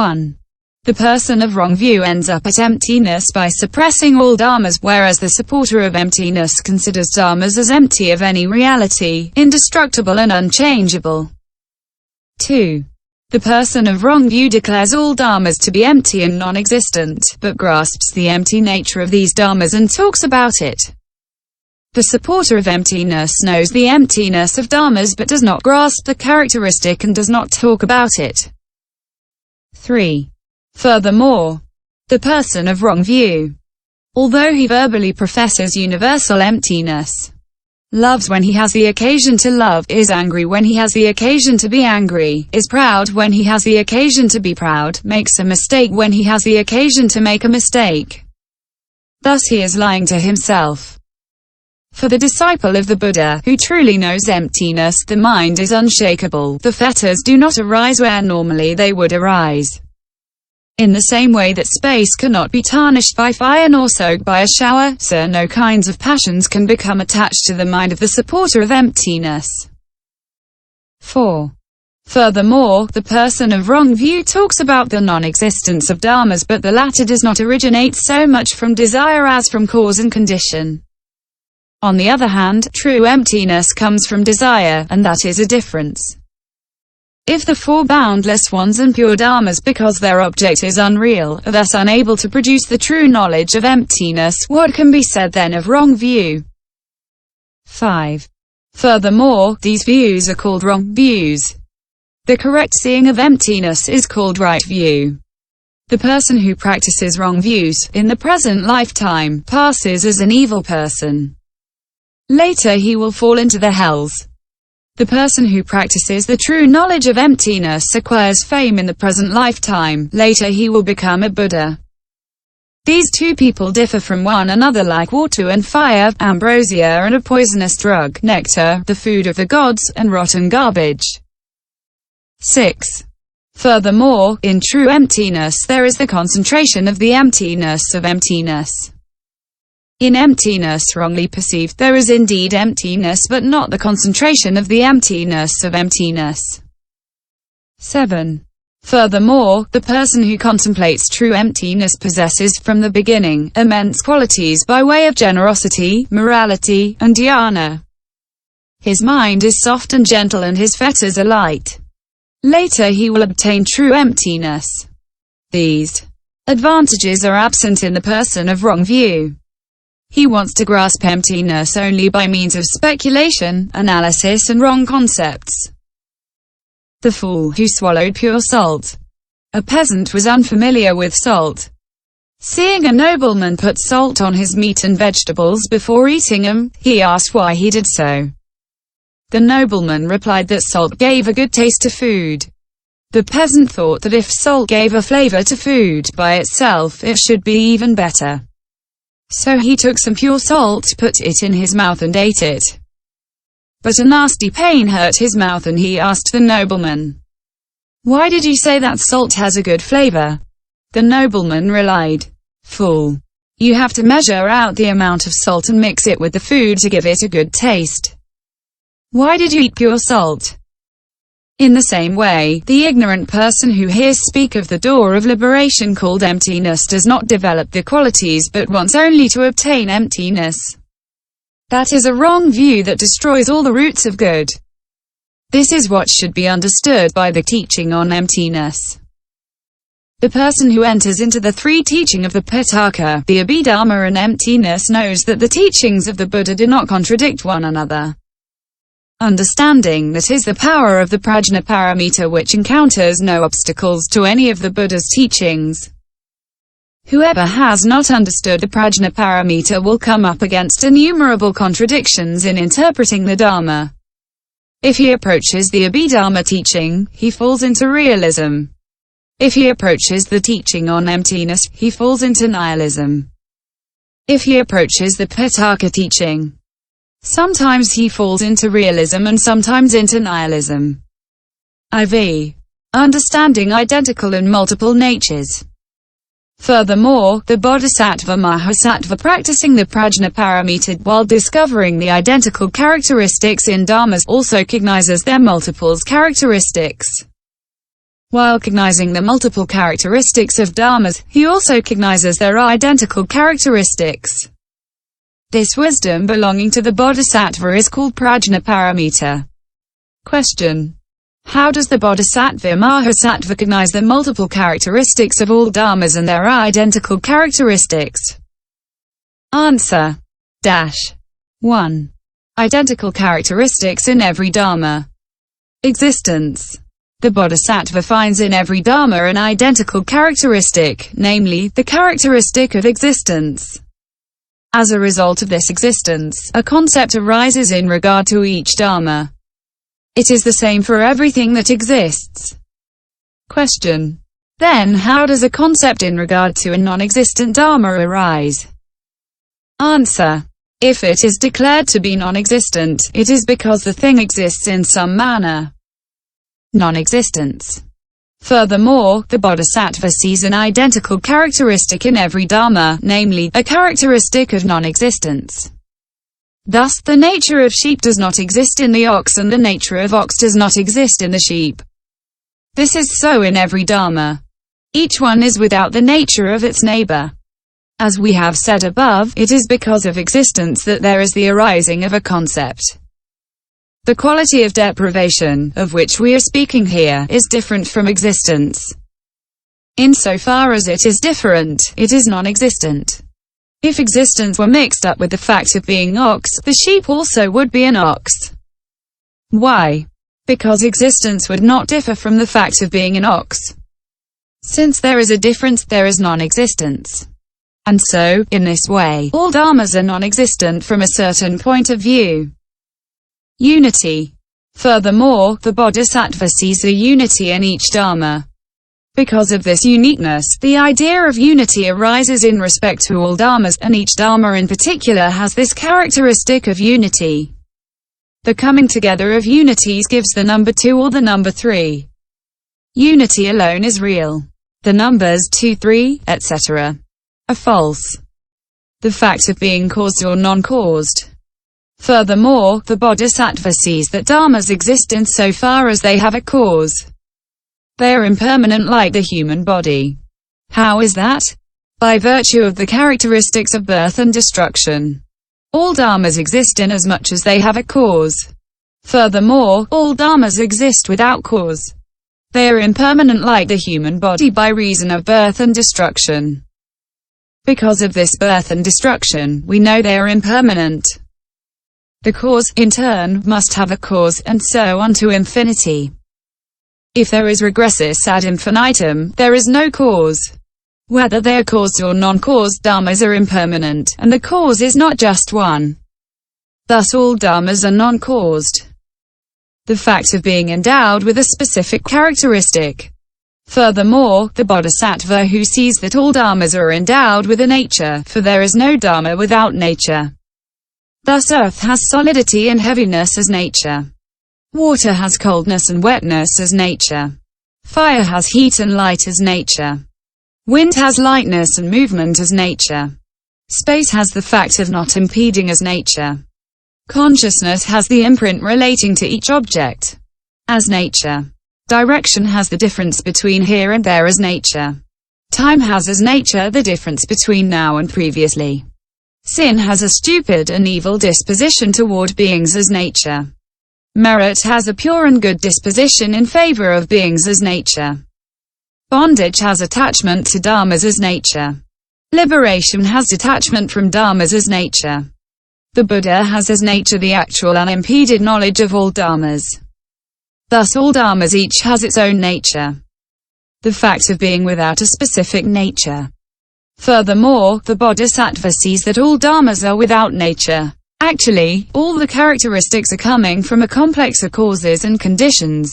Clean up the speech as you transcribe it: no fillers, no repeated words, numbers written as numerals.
1. The person of wrong view ends up at emptiness by suppressing all dharmas, whereas the supporter of emptiness considers dharmas as empty of any reality, indestructible and unchangeable. 2. The person of wrong view declares all dharmas to be empty and non-existent, but grasps the empty nature of these dharmas and talks about it. The supporter of emptiness knows the emptiness of dharmas but does not grasp the characteristic and does not talk about it. 3. Furthermore, the person of wrong view, although he verbally professes universal emptiness, loves when he has the occasion to love, is angry when he has the occasion to be angry, is proud when he has the occasion to be proud, makes a mistake when he has the occasion to make a mistake. Thus he is lying to himself. For the disciple of the Buddha, who truly knows emptiness, the mind is unshakable. The fetters do not arise where normally they would arise. In the same way that space cannot be tarnished by fire nor soaked by a shower, so no kinds of passions can become attached to the mind of the supporter of emptiness. 4. Furthermore, the person of wrong view talks about the non-existence of dharmas, but the latter does not originate so much from desire as from cause and condition. On the other hand, true emptiness comes from desire, and that is a difference. If the four boundless ones and pure dharmas, because their object is unreal, are thus unable to produce the true knowledge of emptiness, what can be said then of wrong view? 5. Furthermore, these views are called wrong views. The correct seeing of emptiness is called right view. The person who practices wrong views, in the present lifetime, passes as an evil person. Later he will fall into the hells. The person who practices the true knowledge of emptiness acquires fame in the present lifetime. Later he will become a Buddha. These two people differ from one another like water and fire, ambrosia and a poisonous drug, nectar, the food of the gods, and rotten garbage. 6. Furthermore, in true emptiness there is the concentration of the emptiness of emptiness. In emptiness wrongly perceived, there is indeed emptiness, but not the concentration of the emptiness of emptiness. 7. Furthermore, the person who contemplates true emptiness possesses, from the beginning, immense qualities by way of generosity, morality, and dhyana. His mind is soft and gentle and his fetters are light. Later he will obtain true emptiness. These advantages are absent in the person of wrong view. He wants to grasp emptiness only by means of speculation, analysis and wrong concepts. The fool who swallowed pure salt. A peasant was unfamiliar with salt. Seeing a nobleman put salt on his meat and vegetables before eating them, he asked why he did so. The nobleman replied that salt gave a good taste to food. The peasant thought that if salt gave a flavor to food by itself, it should be even better. So he took some pure salt, put it in his mouth and ate it. But a nasty pain hurt his mouth and he asked the nobleman, "Why did you say that salt has a good flavor?" The nobleman replied, "Fool! You have to measure out the amount of salt and mix it with the food to give it a good taste. Why did you eat pure salt?" In the same way, the ignorant person who hears speak of the door of liberation called emptiness does not develop the qualities but wants only to obtain emptiness. That is a wrong view that destroys all the roots of good. This is what should be understood by the teaching on emptiness. The person who enters into the three teaching of the Pitaka, the Abhidharma and emptiness knows that the teachings of the Buddha do not contradict one another. Understanding that is the power of the PRAJÑÄ paramita, which encounters no obstacles to any of the Buddha's teachings. Whoever has not understood the PRAJÑÄ paramita will come up against innumerable contradictions in interpreting the Dharma. If he approaches the Abhidharma teaching, he falls into realism. If he approaches the teaching on emptiness, he falls into nihilism. If he approaches the Pitaka teaching, sometimes he falls into realism and sometimes into nihilism. IV. Understanding identical and multiple natures. Furthermore, the bodhisattva mahasattva practicing the PRAJÑÄ paramita while discovering the identical characteristics in dharmas also recognizes their multiples characteristics. While cognizing the multiple characteristics of dharmas, he also cognizes their identical characteristics. This wisdom belonging to the bodhisattva is called PRAJÑÄ. Question. How does the bodhisattva Mahasattva cognize the multiple characteristics of all dharmas and their identical characteristics? Answer. 1. Identical characteristics in every dharma. Existence. The bodhisattva finds in every dharma an identical characteristic, namely, the characteristic of existence. As a result of this existence, a concept arises in regard to each dharma. It is the same for everything that exists. Question. Then how does a concept in regard to a non-existent dharma arise? Answer. If it is declared to be non-existent, it is because the thing exists in some manner. Non-existence. Furthermore, the bodhisattva sees an identical characteristic in every dharma, namely, a characteristic of non-existence. Thus, the nature of sheep does not exist in the ox and the nature of ox does not exist in the sheep. This is so in every dharma. Each one is without the nature of its neighbor. As we have said above, it is because of existence that there is the arising of a concept. The quality of deprivation, of which we are speaking here, is different from existence. Insofar as it is different, it is non-existent. If existence were mixed up with the fact of being ox, the sheep also would be an ox. Why? Because existence would not differ from the fact of being an ox. Since there is a difference, there is non-existence. And so, in this way, all dharmas are non-existent from a certain point of view. Unity. Furthermore, the bodhisattva sees a unity in each dharma. Because of this uniqueness, the idea of unity arises in respect to all dharmas, and each dharma in particular has this characteristic of unity. The coming together of unities gives the number 2 or the number 3. Unity alone is real. The numbers 2, 3, etc. are false. The fact of being caused or non-caused. Furthermore, the bodhisattva sees that dharmas exist insofar as they have a cause. They are impermanent like the human body. How is that? By virtue of the characteristics of birth and destruction. All dharmas exist inasmuch as they have a cause. Furthermore, all dharmas exist without cause. They are impermanent like the human body by reason of birth and destruction. Because of this birth and destruction, we know they are impermanent. The cause, in turn, must have a cause, and so on to infinity. If there is regressus ad infinitum, there is no cause. Whether they are caused or non-caused, dharmas are impermanent, and the cause is not just one. Thus all dharmas are non-caused. The fact of being endowed with a specific characteristic. Furthermore, the bodhisattva who sees that all dharmas are endowed with a nature, for there is no dharma without nature. Thus earth has solidity and heaviness as nature. Water has coldness and wetness as nature. Fire has heat and light as nature. Wind has lightness and movement as nature. Space has the fact of not impeding as nature. Consciousness has the imprint relating to each object as nature. Direction has the difference between here and there as nature. Time has as nature the difference between now and previously. Sin has a stupid and evil disposition toward beings as nature. Merit has a pure and good disposition in favor of beings as nature. Bondage has attachment to dharmas as nature. Liberation has detachment from dharmas as nature. The Buddha has as nature the actual unimpeded knowledge of all dharmas. Thus all dharmas each has its own nature. The fact of being without a specific nature. Furthermore, the bodhisattva sees that all dharmas are without nature. Actually, all the characteristics are coming from a complex of causes and conditions.